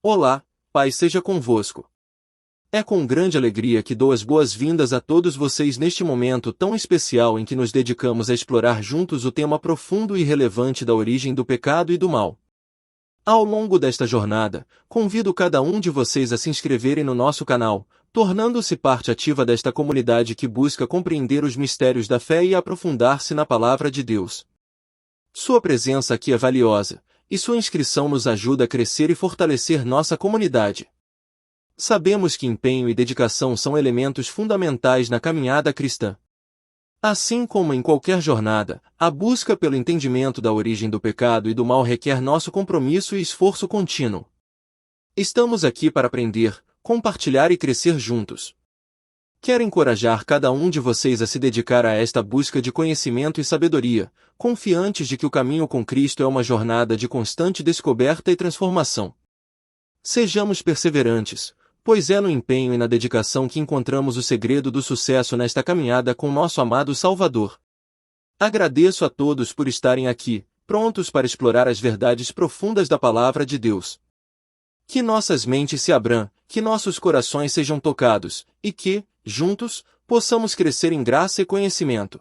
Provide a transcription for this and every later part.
Olá, Pai seja convosco. É com grande alegria que dou as boas-vindas a todos vocês neste momento tão especial em que nos dedicamos a explorar juntos o tema profundo e relevante da origem do pecado e do mal. Ao longo desta jornada, convido cada um de vocês a se inscreverem no nosso canal, tornando-se parte ativa desta comunidade que busca compreender os mistérios da fé e aprofundar-se na palavra de Deus. Sua presença aqui é valiosa, e sua inscrição nos ajuda a crescer e fortalecer nossa comunidade. Sabemos que empenho e dedicação são elementos fundamentais na caminhada cristã. Assim como em qualquer jornada, a busca pelo entendimento da origem do pecado e do mal requer nosso compromisso e esforço contínuo. Estamos aqui para aprender, compartilhar e crescer juntos. Quero encorajar cada um de vocês a se dedicar a esta busca de conhecimento e sabedoria, confiantes de que o caminho com Cristo é uma jornada de constante descoberta e transformação. Sejamos perseverantes, pois é no empenho e na dedicação que encontramos o segredo do sucesso nesta caminhada com nosso amado Salvador. Agradeço a todos por estarem aqui, prontos para explorar as verdades profundas da Palavra de Deus. Que nossas mentes se abram, que nossos corações sejam tocados, e que, juntos, possamos crescer em graça e conhecimento.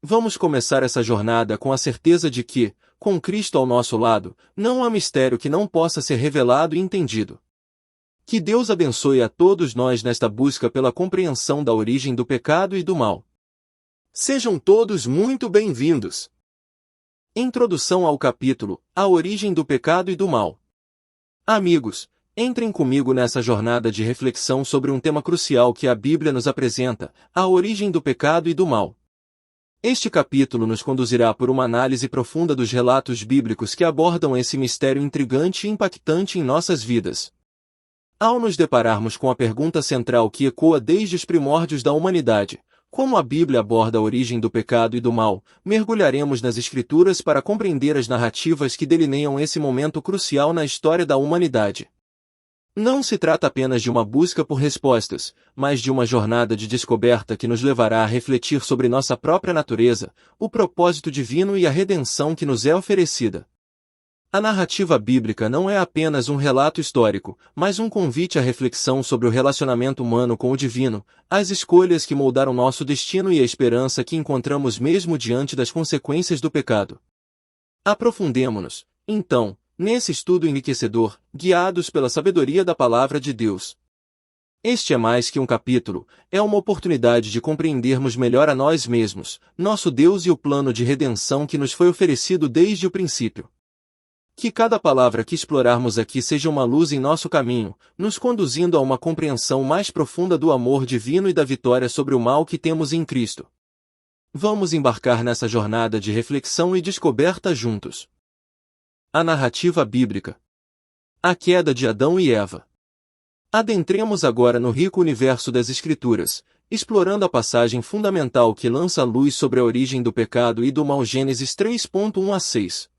Vamos começar essa jornada com a certeza de que, com Cristo ao nosso lado, não há mistério que não possa ser revelado e entendido. Que Deus abençoe a todos nós nesta busca pela compreensão da origem do pecado e do mal. Sejam todos muito bem-vindos. Introdução ao capítulo: A origem do pecado e do mal. Amigos, entrem comigo nessa jornada de reflexão sobre um tema crucial que a Bíblia nos apresenta: a origem do pecado e do mal. Este capítulo nos conduzirá por uma análise profunda dos relatos bíblicos que abordam esse mistério intrigante e impactante em nossas vidas. Ao nos depararmos com a pergunta central que ecoa desde os primórdios da humanidade, como a Bíblia aborda a origem do pecado e do mal, mergulharemos nas Escrituras para compreender as narrativas que delineiam esse momento crucial na história da humanidade. Não se trata apenas de uma busca por respostas, mas de uma jornada de descoberta que nos levará a refletir sobre nossa própria natureza, o propósito divino e a redenção que nos é oferecida. A narrativa bíblica não é apenas um relato histórico, mas um convite à reflexão sobre o relacionamento humano com o divino, as escolhas que moldaram nosso destino e a esperança que encontramos mesmo diante das consequências do pecado. Aprofundemo-nos, então, nesse estudo enriquecedor, guiados pela sabedoria da Palavra de Deus. Este é mais que um capítulo, é uma oportunidade de compreendermos melhor a nós mesmos, nosso Deus e o plano de redenção que nos foi oferecido desde o princípio. Que cada palavra que explorarmos aqui seja uma luz em nosso caminho, nos conduzindo a uma compreensão mais profunda do amor divino e da vitória sobre o mal que temos em Cristo. Vamos embarcar nessa jornada de reflexão e descoberta juntos. A narrativa bíblica. A queda de Adão e Eva. Adentremos agora no rico universo das Escrituras, explorando a passagem fundamental que lança luz sobre a origem do pecado e do mal. Gênesis 3:1 a 6.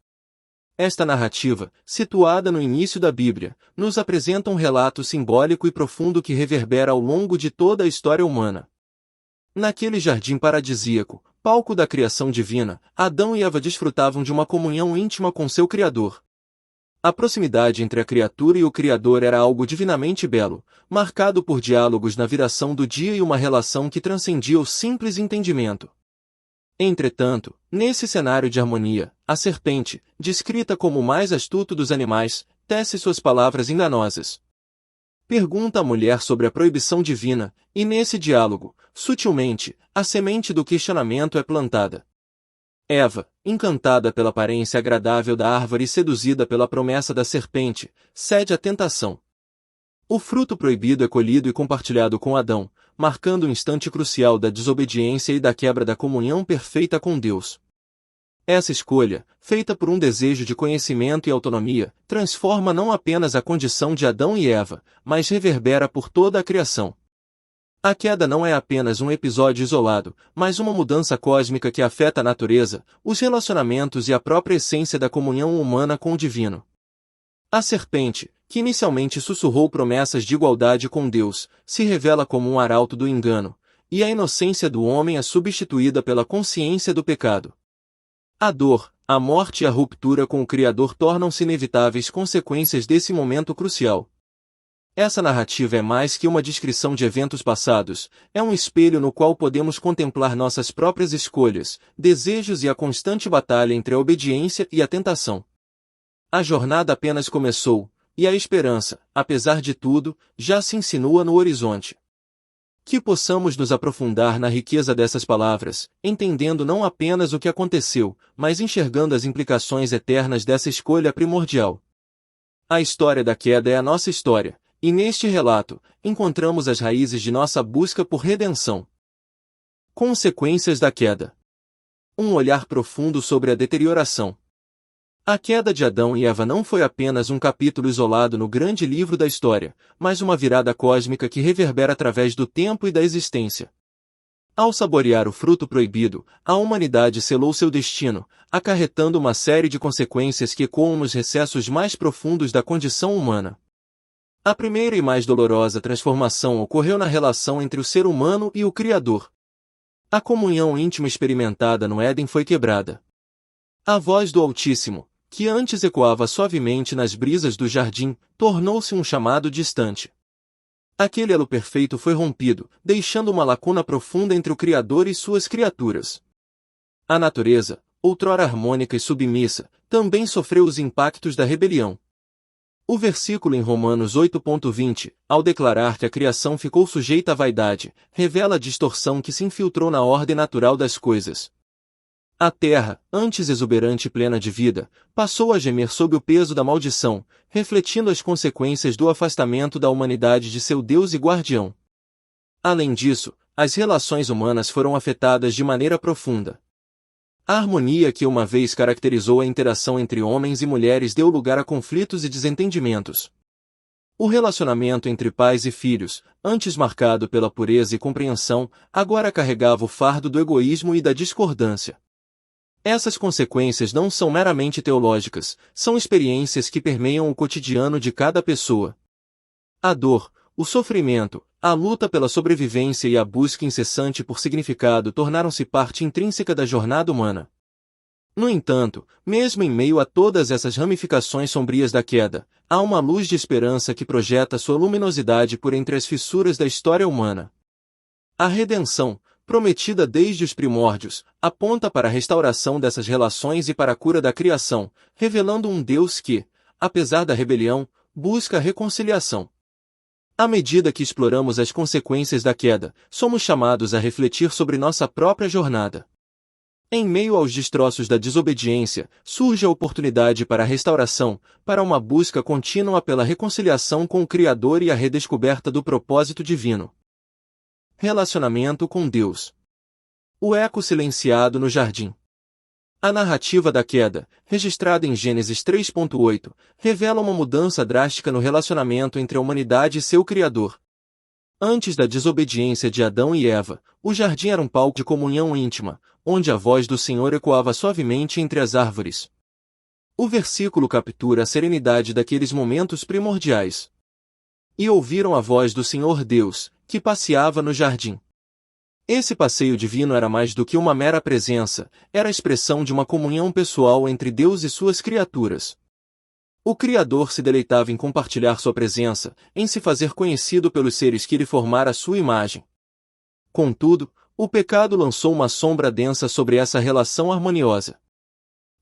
Esta narrativa, situada no início da Bíblia, nos apresenta um relato simbólico e profundo que reverbera ao longo de toda a história humana. Naquele jardim paradisíaco, palco da criação divina, Adão e Eva desfrutavam de uma comunhão íntima com seu Criador. A proximidade entre a criatura e o Criador era algo divinamente belo, marcado por diálogos na viração do dia e uma relação que transcendia o simples entendimento. Entretanto, nesse cenário de harmonia, a serpente, descrita como o mais astuto dos animais, tece suas palavras enganosas. Pergunta à mulher sobre a proibição divina, e nesse diálogo, sutilmente, a semente do questionamento é plantada. Eva, encantada pela aparência agradável da árvore e seduzida pela promessa da serpente, cede à tentação. O fruto proibido é colhido e compartilhado com Adão, marcando o instante crucial da desobediência e da quebra da comunhão perfeita com Deus. Essa escolha, feita por um desejo de conhecimento e autonomia, transforma não apenas a condição de Adão e Eva, mas reverbera por toda a criação. A queda não é apenas um episódio isolado, mas uma mudança cósmica que afeta a natureza, os relacionamentos e a própria essência da comunhão humana com o divino. A serpente, que inicialmente sussurrou promessas de igualdade com Deus, se revela como um arauto do engano, e a inocência do homem é substituída pela consciência do pecado. A dor, a morte e a ruptura com o Criador tornam-se inevitáveis consequências desse momento crucial. Essa narrativa é mais que uma descrição de eventos passados, é um espelho no qual podemos contemplar nossas próprias escolhas, desejos e a constante batalha entre a obediência e a tentação. A jornada apenas começou, e a esperança, apesar de tudo, já se insinua no horizonte. Que possamos nos aprofundar na riqueza dessas palavras, entendendo não apenas o que aconteceu, mas enxergando as implicações eternas dessa escolha primordial. A história da queda é a nossa história, e neste relato, encontramos as raízes de nossa busca por redenção. Consequências da queda. Um olhar profundo sobre a deterioração. A queda de Adão e Eva não foi apenas um capítulo isolado no grande livro da história, mas uma virada cósmica que reverbera através do tempo e da existência. Ao saborear o fruto proibido, a humanidade selou seu destino, acarretando uma série de consequências que ecoam nos recessos mais profundos da condição humana. A primeira e mais dolorosa transformação ocorreu na relação entre o ser humano e o Criador. A comunhão íntima experimentada no Éden foi quebrada. A voz do Altíssimo, que antes ecoava suavemente nas brisas do jardim, tornou-se um chamado distante. Aquele elo perfeito foi rompido, deixando uma lacuna profunda entre o Criador e suas criaturas. A natureza, outrora harmônica e submissa, também sofreu os impactos da rebelião. O versículo em Romanos 8,20, ao declarar que a criação ficou sujeita à vaidade, revela a distorção que se infiltrou na ordem natural das coisas. A terra, antes exuberante e plena de vida, passou a gemer sob o peso da maldição, refletindo as consequências do afastamento da humanidade de seu Deus e guardião. Além disso, as relações humanas foram afetadas de maneira profunda. A harmonia que uma vez caracterizou a interação entre homens e mulheres deu lugar a conflitos e desentendimentos. O relacionamento entre pais e filhos, antes marcado pela pureza e compreensão, agora carregava o fardo do egoísmo e da discordância. Essas consequências não são meramente teológicas, são experiências que permeiam o cotidiano de cada pessoa. A dor, o sofrimento, a luta pela sobrevivência e a busca incessante por significado tornaram-se parte intrínseca da jornada humana. No entanto, mesmo em meio a todas essas ramificações sombrias da queda, há uma luz de esperança que projeta sua luminosidade por entre as fissuras da história humana. A redenção, prometida desde os primórdios, aponta para a restauração dessas relações e para a cura da criação, revelando um Deus que, apesar da rebelião, busca a reconciliação. À medida que exploramos as consequências da queda, somos chamados a refletir sobre nossa própria jornada. Em meio aos destroços da desobediência, surge a oportunidade para a restauração, para uma busca contínua pela reconciliação com o Criador e a redescoberta do propósito divino. Relacionamento com Deus. O eco silenciado no jardim. A narrativa da queda, registrada em Gênesis 3,8, revela uma mudança drástica no relacionamento entre a humanidade e seu Criador. Antes da desobediência de Adão e Eva, o jardim era um palco de comunhão íntima, onde a voz do Senhor ecoava suavemente entre as árvores. O versículo captura a serenidade daqueles momentos primordiais. E ouviram a voz do Senhor Deus, que passeava no jardim. Esse passeio divino era mais do que uma mera presença, era a expressão de uma comunhão pessoal entre Deus e suas criaturas. O Criador se deleitava em compartilhar sua presença, em se fazer conhecido pelos seres que lhe formara a sua imagem. Contudo, o pecado lançou uma sombra densa sobre essa relação harmoniosa.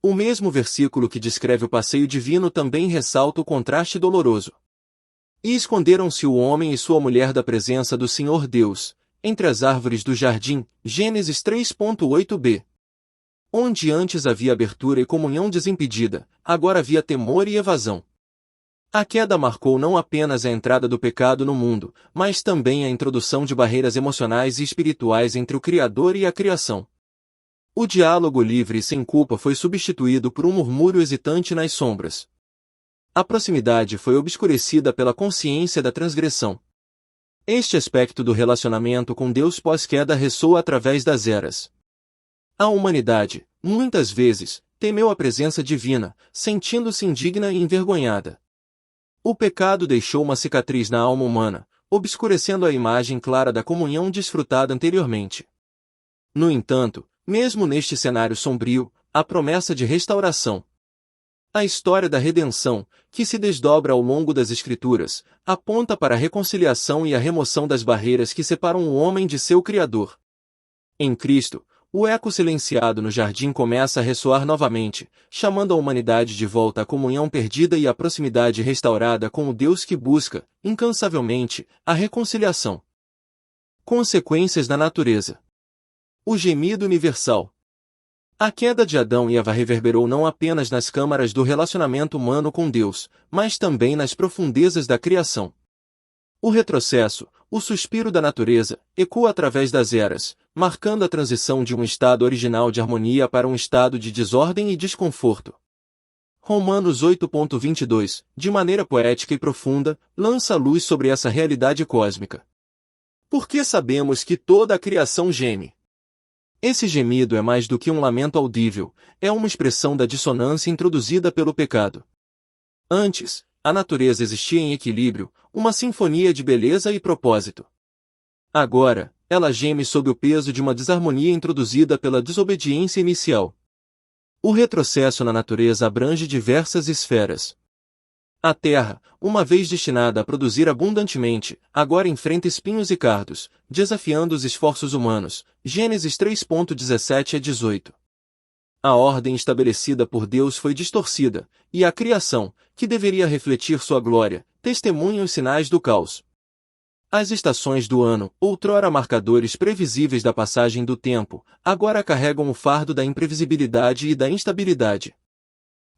O mesmo versículo que descreve o passeio divino também ressalta o contraste doloroso. E esconderam-se o homem e sua mulher da presença do Senhor Deus, entre as árvores do jardim, Gênesis 3,8b. Onde antes havia abertura e comunhão desimpedida, agora havia temor e evasão. A queda marcou não apenas a entrada do pecado no mundo, mas também a introdução de barreiras emocionais e espirituais entre o Criador e a criação. O diálogo livre e sem culpa foi substituído por um murmúrio hesitante nas sombras. A proximidade foi obscurecida pela consciência da transgressão. Este aspecto do relacionamento com Deus pós-queda ressoa através das eras. A humanidade, muitas vezes, temeu a presença divina, sentindo-se indigna e envergonhada. O pecado deixou uma cicatriz na alma humana, obscurecendo a imagem clara da comunhão desfrutada anteriormente. No entanto, mesmo neste cenário sombrio, a promessa de restauração. A história da redenção, que se desdobra ao longo das Escrituras, aponta para a reconciliação e a remoção das barreiras que separam o homem de seu Criador. Em Cristo, o eco silenciado no jardim começa a ressoar novamente, chamando a humanidade de volta à comunhão perdida e à proximidade restaurada com o Deus que busca, incansavelmente, a reconciliação. Consequências da natureza. O gemido universal. A queda de Adão e Eva reverberou não apenas nas câmaras do relacionamento humano com Deus, mas também nas profundezas da criação. O retrocesso, o suspiro da natureza, ecoa através das eras, marcando a transição de um estado original de harmonia para um estado de desordem e desconforto. Romanos 8.22, de maneira poética e profunda, lança luz sobre essa realidade cósmica. Porque sabemos que toda a criação geme. Esse gemido é mais do que um lamento audível, é uma expressão da dissonância introduzida pelo pecado. Antes, a natureza existia em equilíbrio, uma sinfonia de beleza e propósito. Agora, ela geme sob o peso de uma desarmonia introduzida pela desobediência inicial. O retrocesso na natureza abrange diversas esferas. A terra, uma vez destinada a produzir abundantemente, agora enfrenta espinhos e cardos, desafiando os esforços humanos. Gênesis 3.17 a 18. A ordem estabelecida por Deus foi distorcida, e a criação, que deveria refletir sua glória, testemunha os sinais do caos. As estações do ano, outrora marcadores previsíveis da passagem do tempo, agora carregam o fardo da imprevisibilidade e da instabilidade.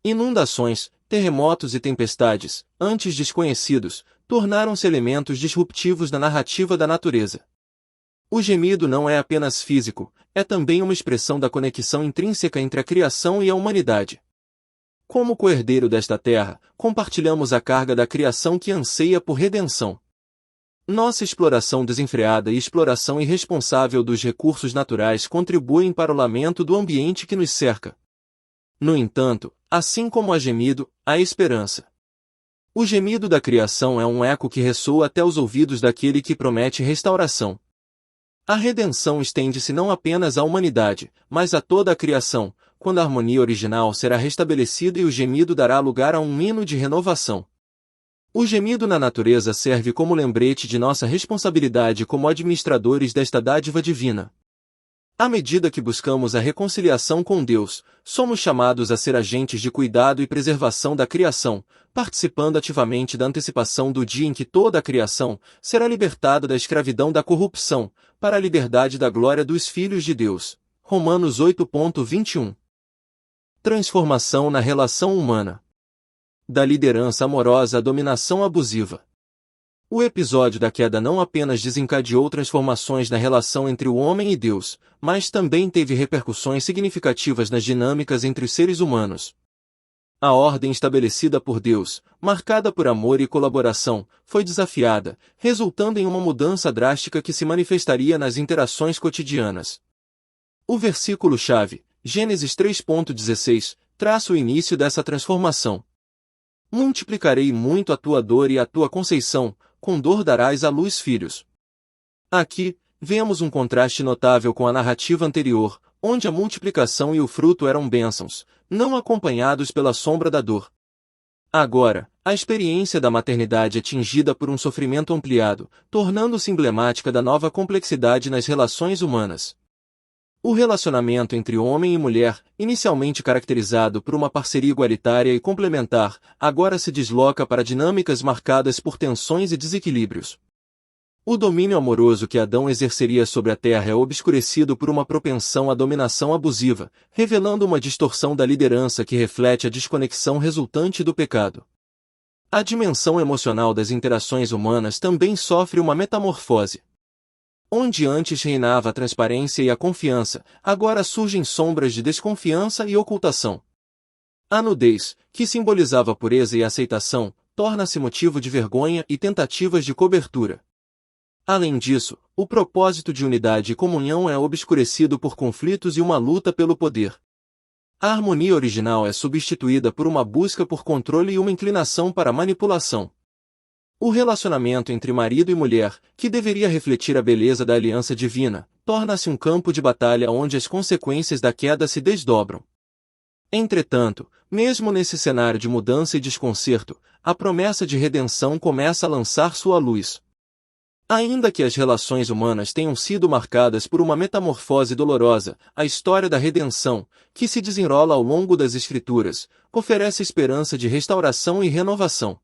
Inundações, terremotos e tempestades, antes desconhecidos, tornaram-se elementos disruptivos da narrativa da natureza. O gemido não é apenas físico, é também uma expressão da conexão intrínseca entre a criação e a humanidade. Como coerdeiro desta terra, compartilhamos a carga da criação que anseia por redenção. Nossa exploração desenfreada e exploração irresponsável dos recursos naturais contribuem para o lamento do ambiente que nos cerca. No entanto, assim como há gemido, há esperança. O gemido da criação é um eco que ressoa até os ouvidos daquele que promete restauração. A redenção estende-se não apenas à humanidade, mas a toda a criação, quando a harmonia original será restabelecida e o gemido dará lugar a um hino de renovação. O gemido na natureza serve como lembrete de nossa responsabilidade como administradores desta dádiva divina. À medida que buscamos a reconciliação com Deus, somos chamados a ser agentes de cuidado e preservação da criação, participando ativamente da antecipação do dia em que toda a criação será libertada da escravidão da corrupção, para a liberdade da glória dos filhos de Deus. Romanos 8.21. Transformação na relação humana. Da liderança amorosa à dominação abusiva. O episódio da queda não apenas desencadeou transformações na relação entre o homem e Deus, mas também teve repercussões significativas nas dinâmicas entre os seres humanos. A ordem estabelecida por Deus, marcada por amor e colaboração, foi desafiada, resultando em uma mudança drástica que se manifestaria nas interações cotidianas. O versículo-chave, Gênesis 3.16, traça o início dessa transformação. Multiplicarei muito a tua dor e a tua conceição, com dor darás à luz filhos. Aqui, vemos um contraste notável com a narrativa anterior, onde a multiplicação e o fruto eram bênçãos, não acompanhados pela sombra da dor. Agora, a experiência da maternidade é tingida por um sofrimento ampliado, tornando-se emblemática da nova complexidade nas relações humanas. O relacionamento entre homem e mulher, inicialmente caracterizado por uma parceria igualitária e complementar, agora se desloca para dinâmicas marcadas por tensões e desequilíbrios. O domínio amoroso que Adão exerceria sobre a terra é obscurecido por uma propensão à dominação abusiva, revelando uma distorção da liderança que reflete a desconexão resultante do pecado. A dimensão emocional das interações humanas também sofre uma metamorfose. Onde antes reinava a transparência e a confiança, agora surgem sombras de desconfiança e ocultação. A nudez, que simbolizava pureza e aceitação, torna-se motivo de vergonha e tentativas de cobertura. Além disso, o propósito de unidade e comunhão é obscurecido por conflitos e uma luta pelo poder. A harmonia original é substituída por uma busca por controle e uma inclinação para a manipulação. O relacionamento entre marido e mulher, que deveria refletir a beleza da aliança divina, torna-se um campo de batalha onde as consequências da queda se desdobram. Entretanto, mesmo nesse cenário de mudança e desconcerto, a promessa de redenção começa a lançar sua luz. Ainda que as relações humanas tenham sido marcadas por uma metamorfose dolorosa, a história da redenção, que se desenrola ao longo das Escrituras, oferece esperança de restauração e renovação.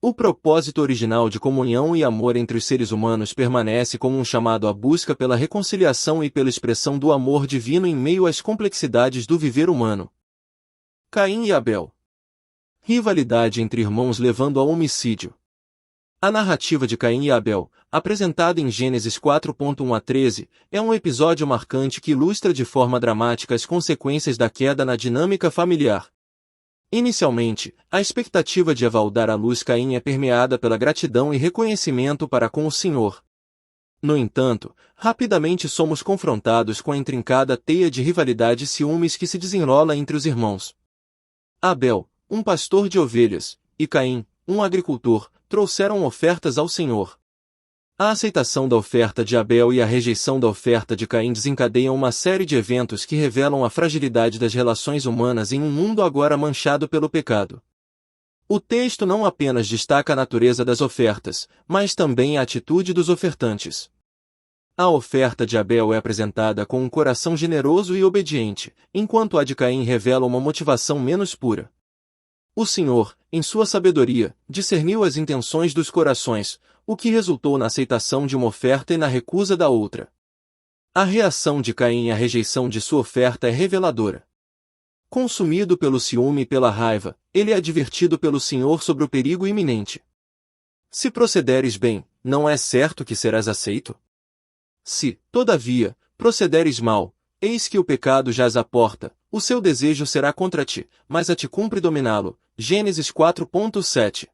O propósito original de comunhão e amor entre os seres humanos permanece como um chamado à busca pela reconciliação e pela expressão do amor divino em meio às complexidades do viver humano. Caim e Abel. Rivalidade entre irmãos levando ao homicídio. A narrativa de Caim e Abel, apresentada em Gênesis 4.1 a 13, é um episódio marcante que ilustra de forma dramática as consequências da queda na dinâmica familiar. Inicialmente, a expectativa de Eva ao dar à luz Caim é permeada pela gratidão e reconhecimento para com o Senhor. No entanto, rapidamente somos confrontados com a intrincada teia de rivalidade e ciúmes que se desenrola entre os irmãos. Abel, um pastor de ovelhas, e Caim, um agricultor, trouxeram ofertas ao Senhor. A aceitação da oferta de Abel e a rejeição da oferta de Caim desencadeiam uma série de eventos que revelam a fragilidade das relações humanas em um mundo agora manchado pelo pecado. O texto não apenas destaca a natureza das ofertas, mas também a atitude dos ofertantes. A oferta de Abel é apresentada com um coração generoso e obediente, enquanto a de Caim revela uma motivação menos pura. O Senhor, em sua sabedoria, discerniu as intenções dos corações, o que resultou na aceitação de uma oferta e na recusa da outra. A reação de Caim à rejeição de sua oferta é reveladora. Consumido pelo ciúme e pela raiva, ele é advertido pelo Senhor sobre o perigo iminente. Se procederes bem, não é certo que serás aceito? Se, todavia, procederes mal, eis que o pecado jaz à porta, o seu desejo será contra ti, mas a ti cumpre dominá-lo. Gênesis 4.7.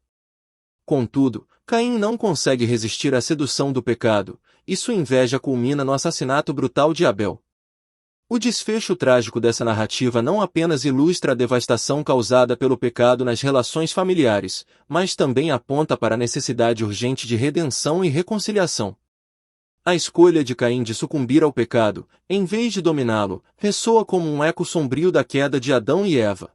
Contudo, Caim não consegue resistir à sedução do pecado, e sua inveja culmina no assassinato brutal de Abel. O desfecho trágico dessa narrativa não apenas ilustra a devastação causada pelo pecado nas relações familiares, mas também aponta para a necessidade urgente de redenção e reconciliação. A escolha de Caim de sucumbir ao pecado, em vez de dominá-lo, ressoa como um eco sombrio da queda de Adão e Eva.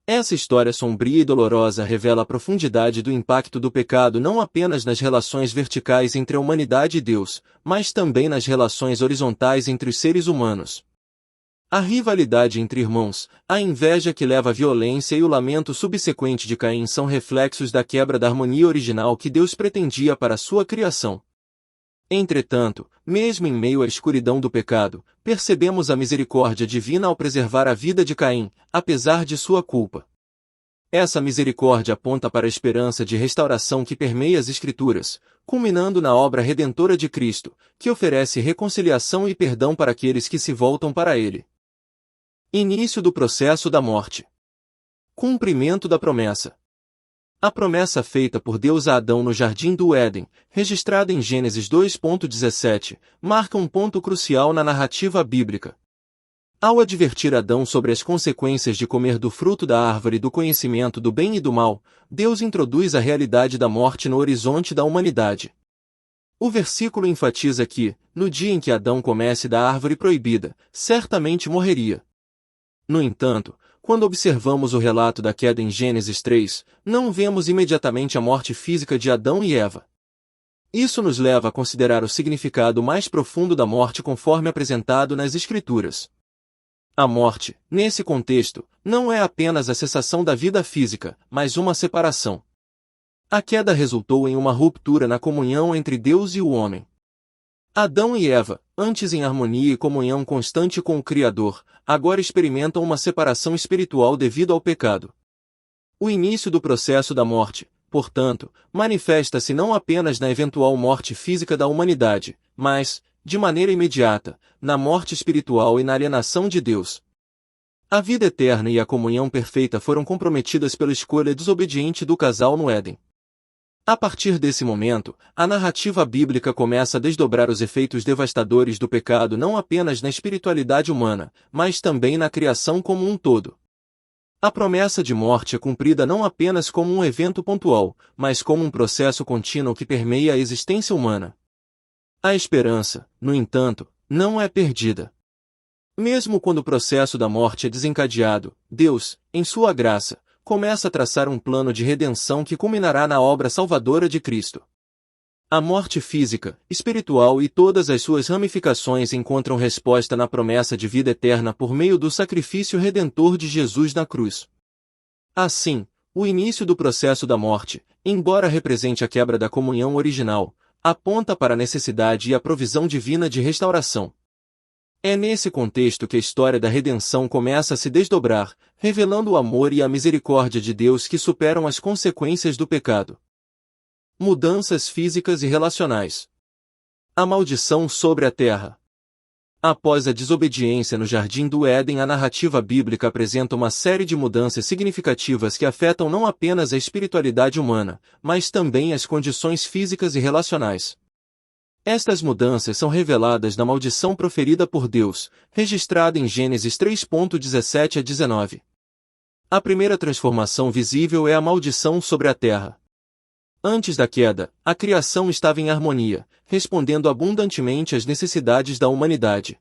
Essa história sombria e dolorosa revela a profundidade do impacto do pecado não apenas nas relações verticais entre a humanidade e Deus, mas também nas relações horizontais entre os seres humanos. A rivalidade entre irmãos, a inveja que leva à violência e o lamento subsequente de Caim são reflexos da quebra da harmonia original que Deus pretendia para sua criação. Entretanto, mesmo em meio à escuridão do pecado, percebemos a misericórdia divina ao preservar a vida de Caim, apesar de sua culpa. Essa misericórdia aponta para a esperança de restauração que permeia as Escrituras, culminando na obra redentora de Cristo, que oferece reconciliação e perdão para aqueles que se voltam para Ele. Início do processo da morte. Cumprimento da promessa. A promessa feita por Deus a Adão no Jardim do Éden, registrada em Gênesis 2.17, marca um ponto crucial na narrativa bíblica. Ao advertir Adão sobre as consequências de comer do fruto da árvore do conhecimento do bem e do mal, Deus introduz a realidade da morte no horizonte da humanidade. O versículo enfatiza que, no dia em que Adão comesse da árvore proibida, certamente morreria. No entanto, quando observamos o relato da queda em Gênesis 3, não vemos imediatamente a morte física de Adão e Eva. Isso nos leva a considerar o significado mais profundo da morte conforme apresentado nas Escrituras. A morte, nesse contexto, não é apenas a cessação da vida física, mas uma separação. A queda resultou em uma ruptura na comunhão entre Deus e o homem. Adão e Eva, antes em harmonia e comunhão constante com o Criador, agora experimentam uma separação espiritual devido ao pecado. O início do processo da morte, portanto, manifesta-se não apenas na eventual morte física da humanidade, mas, de maneira imediata, na morte espiritual e na alienação de Deus. A vida eterna e a comunhão perfeita foram comprometidas pela escolha desobediente do casal no Éden. A partir desse momento, a narrativa bíblica começa a desdobrar os efeitos devastadores do pecado não apenas na espiritualidade humana, mas também na criação como um todo. A promessa de morte é cumprida não apenas como um evento pontual, mas como um processo contínuo que permeia a existência humana. A esperança, no entanto, não é perdida. Mesmo quando o processo da morte é desencadeado, Deus, em sua graça, começa a traçar um plano de redenção que culminará na obra salvadora de Cristo. A morte física, espiritual e todas as suas ramificações encontram resposta na promessa de vida eterna por meio do sacrifício redentor de Jesus na cruz. Assim, o início do processo da morte, embora represente a quebra da comunhão original, aponta para a necessidade e a provisão divina de restauração. É nesse contexto que a história da redenção começa a se desdobrar, revelando o amor e a misericórdia de Deus que superam as consequências do pecado. Mudanças físicas e relacionais. A maldição sobre a terra. Após a desobediência no Jardim do Éden, a narrativa bíblica apresenta uma série de mudanças significativas que afetam não apenas a espiritualidade humana, mas também as condições físicas e relacionais. Estas mudanças são reveladas na maldição proferida por Deus, registrada em Gênesis 3:17 a 19. A primeira transformação visível é a maldição sobre a terra. Antes da queda, a criação estava em harmonia, respondendo abundantemente às necessidades da humanidade.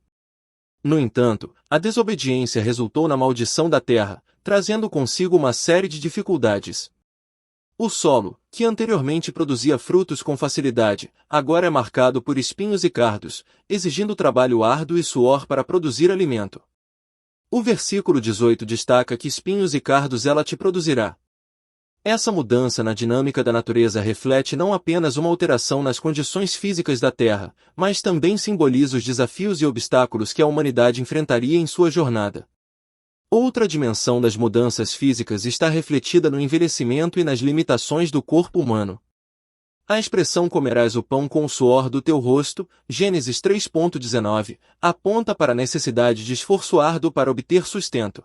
No entanto, a desobediência resultou na maldição da terra, trazendo consigo uma série de dificuldades. O solo, que anteriormente produzia frutos com facilidade, agora é marcado por espinhos e cardos, exigindo trabalho árduo e suor para produzir alimento. O versículo 18 destaca que espinhos e cardos ela te produzirá. Essa mudança na dinâmica da natureza reflete não apenas uma alteração nas condições físicas da Terra, mas também simboliza os desafios e obstáculos que a humanidade enfrentaria em sua jornada. Outra dimensão das mudanças físicas está refletida no envelhecimento e nas limitações do corpo humano. A expressão comerás o pão com o suor do teu rosto, Gênesis 3:19, aponta para a necessidade de esforço árduo para obter sustento.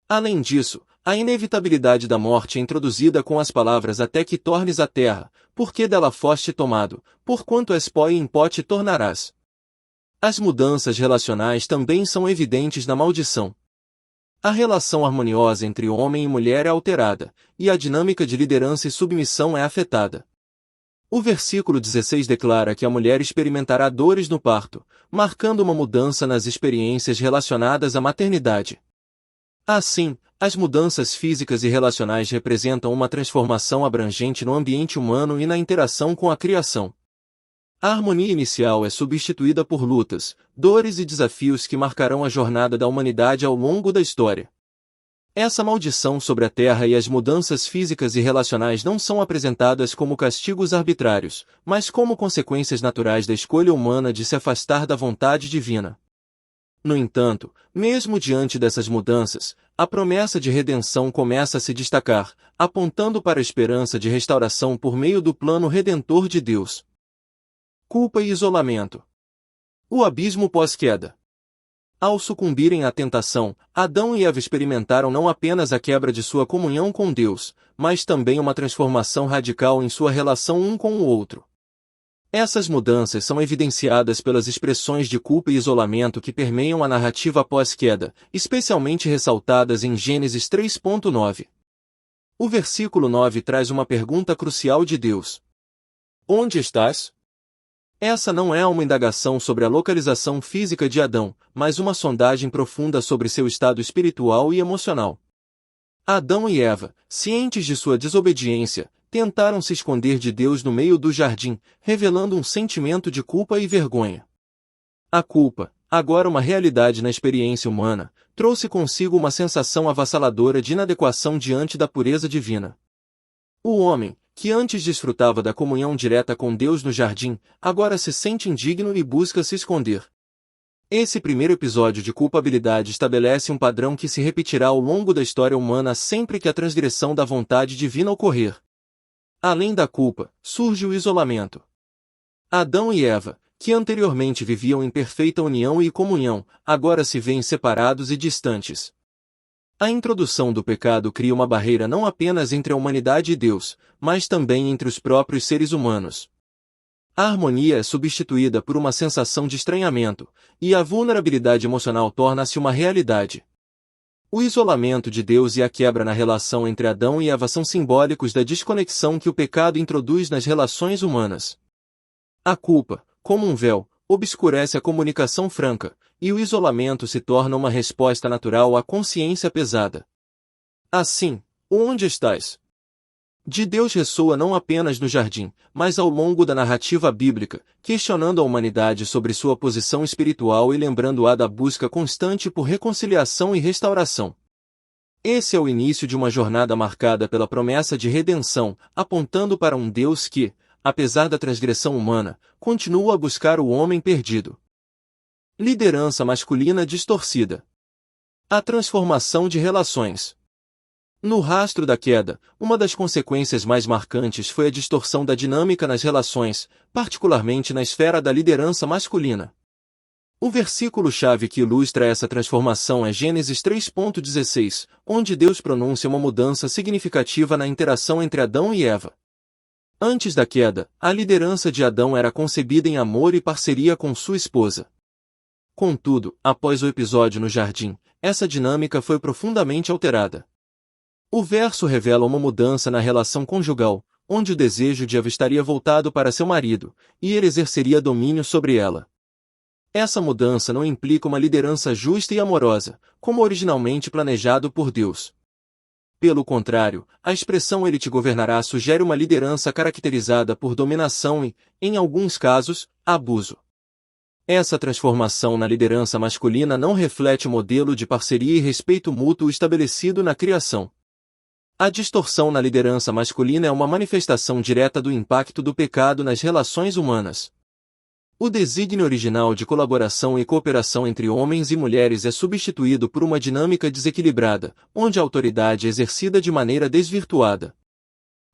Além disso, a inevitabilidade da morte é introduzida com as palavras até que tornes a terra, porque dela foste tomado, porquanto és pó e em pó te tornarás. As mudanças relacionais também são evidentes na maldição. A relação harmoniosa entre homem e mulher é alterada, e a dinâmica de liderança e submissão é afetada. O versículo 16 declara que a mulher experimentará dores no parto, marcando uma mudança nas experiências relacionadas à maternidade. Assim, as mudanças físicas e relacionais representam uma transformação abrangente no ambiente humano e na interação com a criação. A harmonia inicial é substituída por lutas, dores e desafios que marcarão a jornada da humanidade ao longo da história. Essa maldição sobre a Terra e as mudanças físicas e relacionais não são apresentadas como castigos arbitrários, mas como consequências naturais da escolha humana de se afastar da vontade divina. No entanto, mesmo diante dessas mudanças, a promessa de redenção começa a se destacar, apontando para a esperança de restauração por meio do plano redentor de Deus. Culpa e isolamento. O abismo pós-queda. Ao sucumbirem à tentação, Adão e Eva experimentaram não apenas a quebra de sua comunhão com Deus, mas também uma transformação radical em sua relação um com o outro. Essas mudanças são evidenciadas pelas expressões de culpa e isolamento que permeiam a narrativa pós-queda, especialmente ressaltadas em Gênesis 3:9. O versículo 9 traz uma pergunta crucial de Deus. Onde estás? Essa não é uma indagação sobre a localização física de Adão, mas uma sondagem profunda sobre seu estado espiritual e emocional. Adão e Eva, cientes de sua desobediência, tentaram se esconder de Deus no meio do jardim, revelando um sentimento de culpa e vergonha. A culpa, agora uma realidade na experiência humana, trouxe consigo uma sensação avassaladora de inadequação diante da pureza divina. O homem, que antes desfrutava da comunhão direta com Deus no jardim, agora se sente indigno e busca se esconder. Esse primeiro episódio de culpabilidade estabelece um padrão que se repetirá ao longo da história humana sempre que a transgressão da vontade divina ocorrer. Além da culpa, surge o isolamento. Adão e Eva, que anteriormente viviam em perfeita união e comunhão, agora se veem separados e distantes. A introdução do pecado cria uma barreira não apenas entre a humanidade e Deus, mas também entre os próprios seres humanos. A harmonia é substituída por uma sensação de estranhamento, e a vulnerabilidade emocional torna-se uma realidade. O isolamento de Deus e a quebra na relação entre Adão e Eva são simbólicos da desconexão que o pecado introduz nas relações humanas. A culpa, como um véu, obscurece a comunicação franca, e o isolamento se torna uma resposta natural à consciência pesada. Assim, onde estás? De Deus ressoa não apenas no jardim, mas ao longo da narrativa bíblica, questionando a humanidade sobre sua posição espiritual e lembrando-a da busca constante por reconciliação e restauração. Esse é o início de uma jornada marcada pela promessa de redenção, apontando para um Deus que, apesar da transgressão humana, continua a buscar o homem perdido. Liderança masculina distorcida. A transformação de relações. No rastro da queda, uma das consequências mais marcantes foi a distorção da dinâmica nas relações, particularmente na esfera da liderança masculina. O versículo-chave que ilustra essa transformação é Gênesis 3.16, onde Deus pronuncia uma mudança significativa na interação entre Adão e Eva. Antes da queda, a liderança de Adão era concebida em amor e parceria com sua esposa. Contudo, após o episódio no jardim, essa dinâmica foi profundamente alterada. O verso revela uma mudança na relação conjugal, onde o desejo de Eva estaria voltado para seu marido, e ele exerceria domínio sobre ela. Essa mudança não implica uma liderança justa e amorosa, como originalmente planejado por Deus. Pelo contrário, a expressão Ele te governará sugere uma liderança caracterizada por dominação e, em alguns casos, abuso. Essa transformação na liderança masculina não reflete o modelo de parceria e respeito mútuo estabelecido na criação. A distorção na liderança masculina é uma manifestação direta do impacto do pecado nas relações humanas. O desígnio original de colaboração e cooperação entre homens e mulheres é substituído por uma dinâmica desequilibrada, onde a autoridade é exercida de maneira desvirtuada.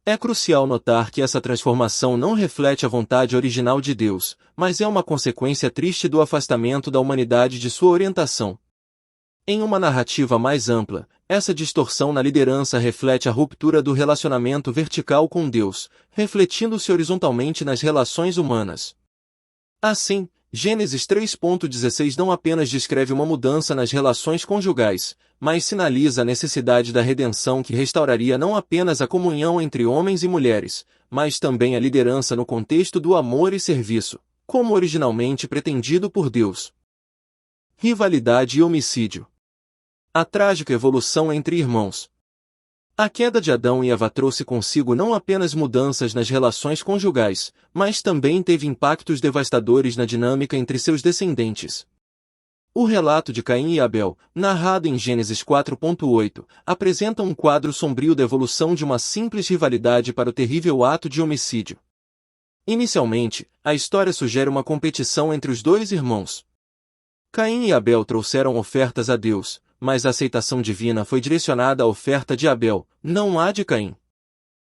É crucial notar que essa transformação não reflete a vontade original de Deus, mas é uma consequência triste do afastamento da humanidade de sua orientação. Em uma narrativa mais ampla, essa distorção na liderança reflete a ruptura do relacionamento vertical com Deus, refletindo-se horizontalmente nas relações humanas. Assim, Gênesis 3.16 não apenas descreve uma mudança nas relações conjugais, mas sinaliza a necessidade da redenção que restauraria não apenas a comunhão entre homens e mulheres, mas também a liderança no contexto do amor e serviço, como originalmente pretendido por Deus. Rivalidade e homicídio. A trágica evolução entre irmãos. A queda de Adão e Eva trouxe consigo não apenas mudanças nas relações conjugais, mas também teve impactos devastadores na dinâmica entre seus descendentes. O relato de Caim e Abel, narrado em Gênesis 4.8, apresenta um quadro sombrio da evolução de uma simples rivalidade para o terrível ato de homicídio. Inicialmente, a história sugere uma competição entre os dois irmãos. Caim e Abel trouxeram ofertas a Deus, mas a aceitação divina foi direcionada à oferta de Abel, não à de Caim.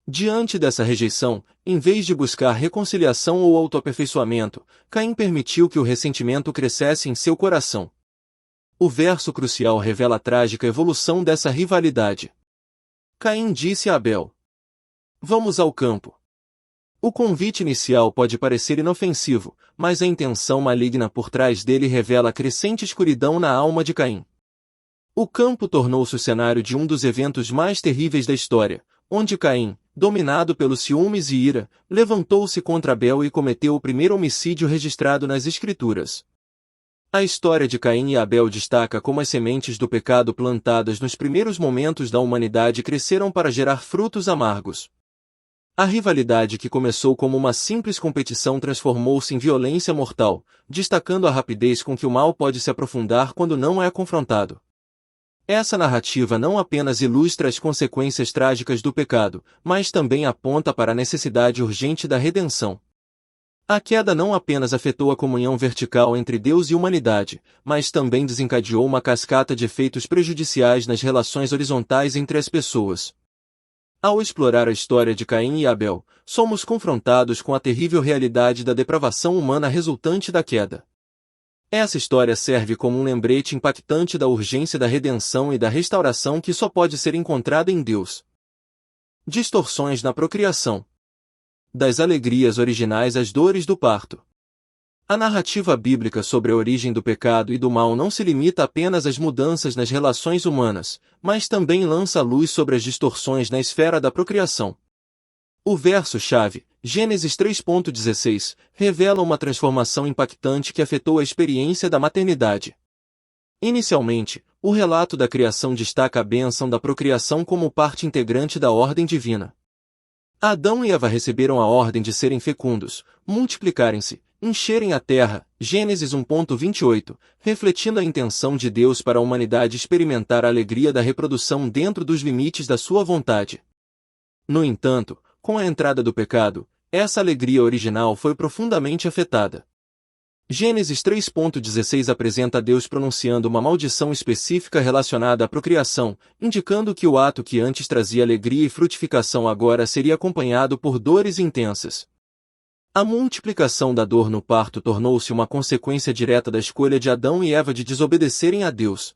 Diante dessa rejeição, em vez de buscar reconciliação ou autoaperfeiçoamento, Caim permitiu que o ressentimento crescesse em seu coração. O verso crucial revela a trágica evolução dessa rivalidade. Caim disse a Abel: "Vamos ao campo." O convite inicial pode parecer inofensivo, mas a intenção maligna por trás dele revela a crescente escuridão na alma de Caim. O campo tornou-se o cenário de um dos eventos mais terríveis da história, onde Caim, dominado pelos ciúmes e ira, levantou-se contra Abel e cometeu o primeiro homicídio registrado nas Escrituras. A história de Caim e Abel destaca como as sementes do pecado plantadas nos primeiros momentos da humanidade cresceram para gerar frutos amargos. A rivalidade que começou como uma simples competição transformou-se em violência mortal, destacando a rapidez com que o mal pode se aprofundar quando não é confrontado. Essa narrativa não apenas ilustra as consequências trágicas do pecado, mas também aponta para a necessidade urgente da redenção. A queda não apenas afetou a comunhão vertical entre Deus e humanidade, mas também desencadeou uma cascata de efeitos prejudiciais nas relações horizontais entre as pessoas. Ao explorar a história de Caim e Abel, somos confrontados com a terrível realidade da depravação humana resultante da queda. Essa história serve como um lembrete impactante da urgência da redenção e da restauração que só pode ser encontrada em Deus. Distorções na procriação. Das alegrias originais às dores do parto. A narrativa bíblica sobre a origem do pecado e do mal não se limita apenas às mudanças nas relações humanas, mas também lança luz sobre as distorções na esfera da procriação. O verso-chave, Gênesis 3.16, revela uma transformação impactante que afetou a experiência da maternidade. Inicialmente, o relato da criação destaca a bênção da procriação como parte integrante da ordem divina. Adão e Eva receberam a ordem de serem fecundos, multiplicarem-se, encherem a terra, Gênesis 1.28, refletindo a intenção de Deus para a humanidade experimentar a alegria da reprodução dentro dos limites da sua vontade. No entanto, com a entrada do pecado, essa alegria original foi profundamente afetada. Gênesis 3.16 apresenta Deus pronunciando uma maldição específica relacionada à procriação, indicando que o ato que antes trazia alegria e frutificação agora seria acompanhado por dores intensas. A multiplicação da dor no parto tornou-se uma consequência direta da escolha de Adão e Eva de desobedecerem a Deus.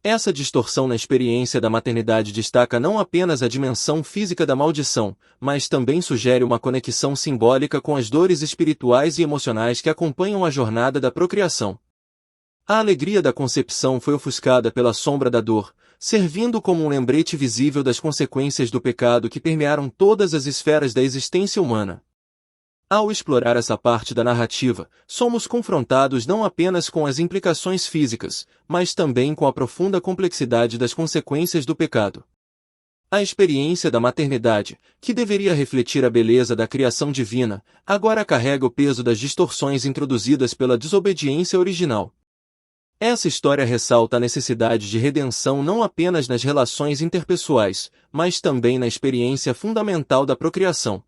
Essa distorção na experiência da maternidade destaca não apenas a dimensão física da maldição, mas também sugere uma conexão simbólica com as dores espirituais e emocionais que acompanham a jornada da procriação. A alegria da concepção foi ofuscada pela sombra da dor, servindo como um lembrete visível das consequências do pecado que permearam todas as esferas da existência humana. Ao explorar essa parte da narrativa, somos confrontados não apenas com as implicações físicas, mas também com a profunda complexidade das consequências do pecado. A experiência da maternidade, que deveria refletir a beleza da criação divina, agora carrega o peso das distorções introduzidas pela desobediência original. Essa história ressalta a necessidade de redenção não apenas nas relações interpessoais, mas também na experiência fundamental da procriação.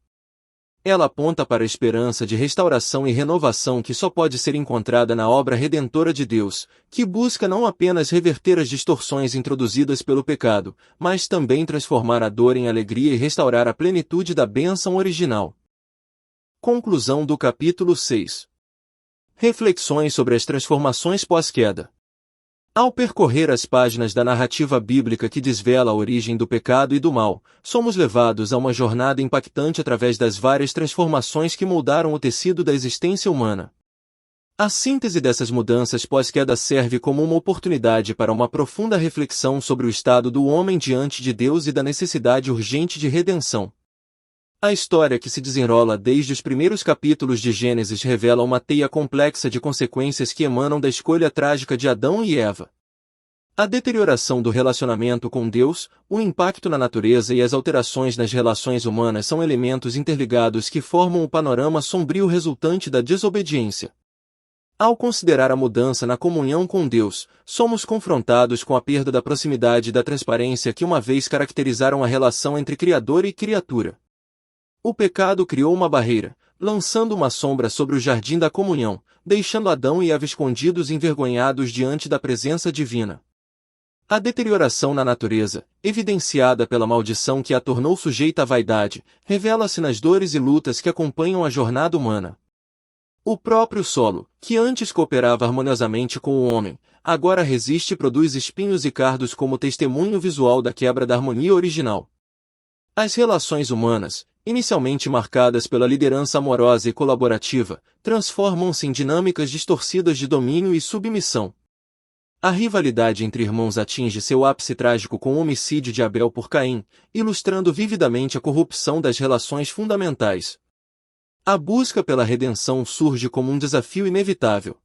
Ela aponta para a esperança de restauração e renovação que só pode ser encontrada na obra redentora de Deus, que busca não apenas reverter as distorções introduzidas pelo pecado, mas também transformar a dor em alegria e restaurar a plenitude da bênção original. Conclusão do capítulo 6. Reflexões sobre as transformações pós-queda. Ao percorrer as páginas da narrativa bíblica que desvela a origem do pecado e do mal, somos levados a uma jornada impactante através das várias transformações que moldaram o tecido da existência humana. A síntese dessas mudanças pós-queda serve como uma oportunidade para uma profunda reflexão sobre o estado do homem diante de Deus e da necessidade urgente de redenção. A história que se desenrola desde os primeiros capítulos de Gênesis revela uma teia complexa de consequências que emanam da escolha trágica de Adão e Eva. A deterioração do relacionamento com Deus, o impacto na natureza e as alterações nas relações humanas são elementos interligados que formam o panorama sombrio resultante da desobediência. Ao considerar a mudança na comunhão com Deus, somos confrontados com a perda da proximidade e da transparência que uma vez caracterizaram a relação entre Criador e criatura. O pecado criou uma barreira, lançando uma sombra sobre o jardim da comunhão, deixando Adão e Eva escondidos e envergonhados diante da presença divina. A deterioração na natureza, evidenciada pela maldição que a tornou sujeita à vaidade, revela-se nas dores e lutas que acompanham a jornada humana. O próprio solo, que antes cooperava harmoniosamente com o homem, agora resiste e produz espinhos e cardos como testemunho visual da quebra da harmonia original. As relações humanas, inicialmente marcadas pela liderança amorosa e colaborativa, transformam-se em dinâmicas distorcidas de domínio e submissão. A rivalidade entre irmãos atinge seu ápice trágico com o homicídio de Abel por Caim, ilustrando vividamente a corrupção das relações fundamentais. A busca pela redenção surge como um desafio inevitável.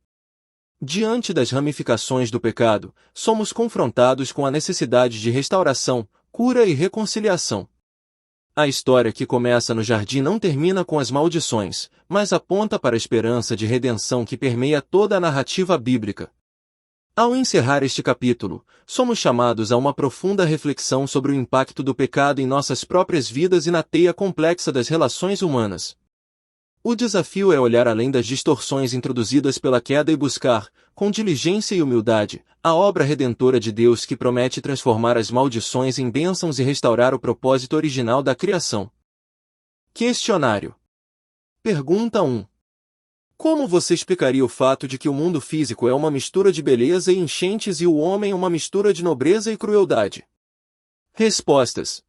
Diante das ramificações do pecado, somos confrontados com a necessidade de restauração, cura e reconciliação. A história que começa no jardim não termina com as maldições, mas aponta para a esperança de redenção que permeia toda a narrativa bíblica. Ao encerrar este capítulo, somos chamados a uma profunda reflexão sobre o impacto do pecado em nossas próprias vidas e na teia complexa das relações humanas. O desafio é olhar além das distorções introduzidas pela queda e buscar, com diligência e humildade, a obra redentora de Deus que promete transformar as maldições em bênçãos e restaurar o propósito original da criação. Questionário. Pergunta 1. Como você explicaria o fato de que o mundo físico é uma mistura de beleza e enchentes e o homem uma mistura de nobreza e crueldade? Respostas.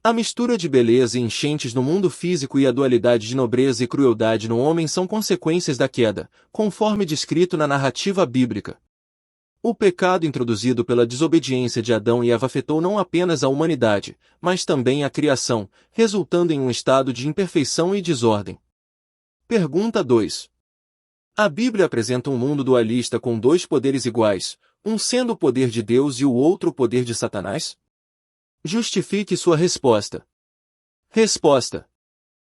A mistura de beleza e enchentes no mundo físico e a dualidade de nobreza e crueldade no homem são consequências da queda, conforme descrito na narrativa bíblica. O pecado introduzido pela desobediência de Adão e Eva afetou não apenas a humanidade, mas também a criação, resultando em um estado de imperfeição e desordem. Pergunta 2. A Bíblia apresenta um mundo dualista com dois poderes iguais, um sendo o poder de Deus e o outro o poder de Satanás? Justifique sua resposta. Resposta.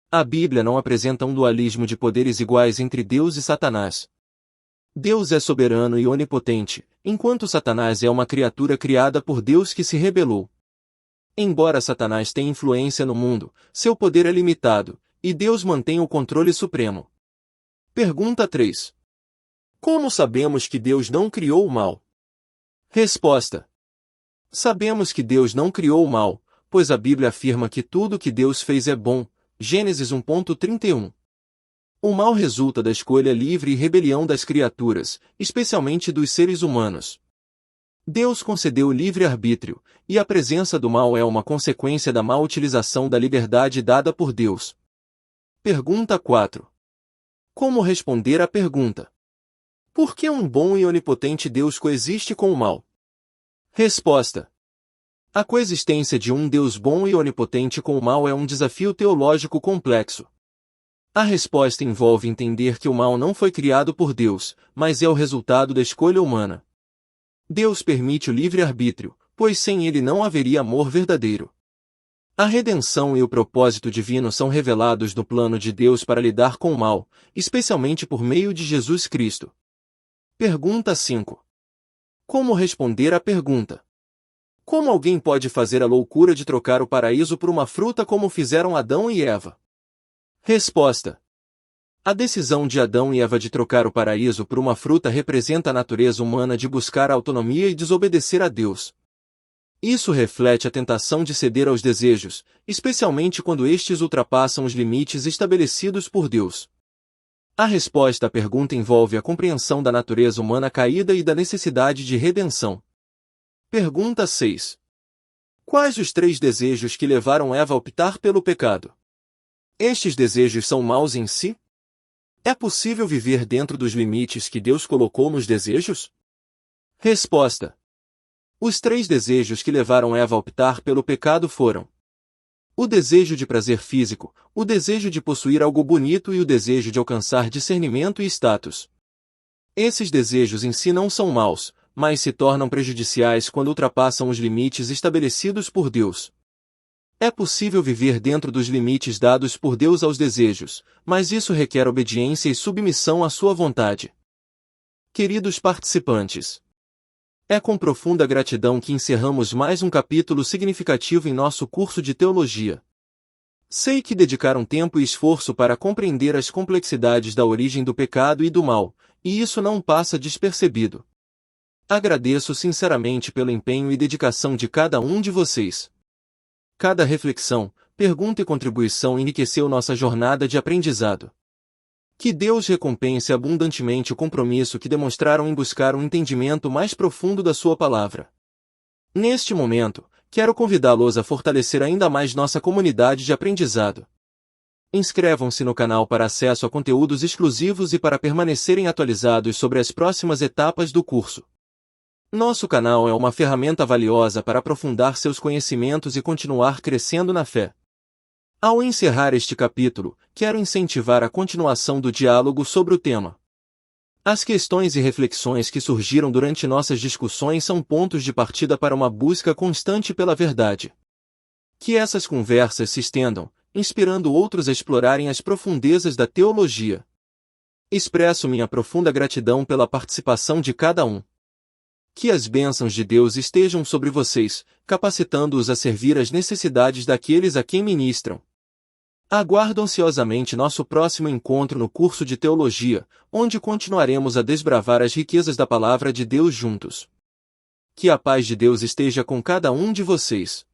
A Bíblia não apresenta um dualismo de poderes iguais entre Deus e Satanás. Deus é soberano e onipotente, enquanto Satanás é uma criatura criada por Deus que se rebelou. Embora Satanás tenha influência no mundo, seu poder é limitado, e Deus mantém o controle supremo. Pergunta 3. Como sabemos que Deus não criou o mal? Resposta. Sabemos que Deus não criou o mal, pois a Bíblia afirma que tudo que Deus fez é bom. Gênesis 1:31. O mal resulta da escolha livre e rebelião das criaturas, especialmente dos seres humanos. Deus concedeu o livre-arbítrio, e a presença do mal é uma consequência da má utilização da liberdade dada por Deus. Pergunta 4. Como responder à pergunta? Por que um bom e onipotente Deus coexiste com o mal? Resposta. A coexistência de um Deus bom e onipotente com o mal é um desafio teológico complexo. A resposta envolve entender que o mal não foi criado por Deus, mas é o resultado da escolha humana. Deus permite o livre-arbítrio, pois sem ele não haveria amor verdadeiro. A redenção e o propósito divino são revelados no plano de Deus para lidar com o mal, especialmente por meio de Jesus Cristo. Pergunta 5. Como responder à pergunta? Como alguém pode fazer a loucura de trocar o paraíso por uma fruta como fizeram Adão e Eva? Resposta. A decisão de Adão e Eva de trocar o paraíso por uma fruta representa a natureza humana de buscar a autonomia e desobedecer a Deus. Isso reflete a tentação de ceder aos desejos, especialmente quando estes ultrapassam os limites estabelecidos por Deus. A resposta à pergunta envolve a compreensão da natureza humana caída e da necessidade de redenção. Pergunta 6. Quais os 3 desejos que levaram Eva a optar pelo pecado? Estes desejos são maus em si? É possível viver dentro dos limites que Deus colocou nos desejos? Resposta. Os 3 desejos que levaram Eva a optar pelo pecado foram: o desejo de prazer físico, o desejo de possuir algo bonito e o desejo de alcançar discernimento e status. Esses desejos em si não são maus, mas se tornam prejudiciais quando ultrapassam os limites estabelecidos por Deus. É possível viver dentro dos limites dados por Deus aos desejos, mas isso requer obediência e submissão à sua vontade. Queridos participantes, é com profunda gratidão que encerramos mais um capítulo significativo em nosso curso de teologia. Sei que dedicaram tempo e esforço para compreender as complexidades da origem do pecado e do mal, e isso não passa despercebido. Agradeço sinceramente pelo empenho e dedicação de cada um de vocês. Cada reflexão, pergunta e contribuição enriqueceu nossa jornada de aprendizado. Que Deus recompense abundantemente o compromisso que demonstraram em buscar um entendimento mais profundo da sua palavra. Neste momento, quero convidá-los a fortalecer ainda mais nossa comunidade de aprendizado. Inscrevam-se no canal para acesso a conteúdos exclusivos e para permanecerem atualizados sobre as próximas etapas do curso. Nosso canal é uma ferramenta valiosa para aprofundar seus conhecimentos e continuar crescendo na fé. Ao encerrar este capítulo, quero incentivar a continuação do diálogo sobre o tema. As questões e reflexões que surgiram durante nossas discussões são pontos de partida para uma busca constante pela verdade. Que essas conversas se estendam, inspirando outros a explorarem as profundezas da teologia. Expresso minha profunda gratidão pela participação de cada um. Que as bênçãos de Deus estejam sobre vocês, capacitando-os a servir às necessidades daqueles a quem ministram. Aguardo ansiosamente nosso próximo encontro no curso de teologia, onde continuaremos a desbravar as riquezas da palavra de Deus juntos. Que a paz de Deus esteja com cada um de vocês.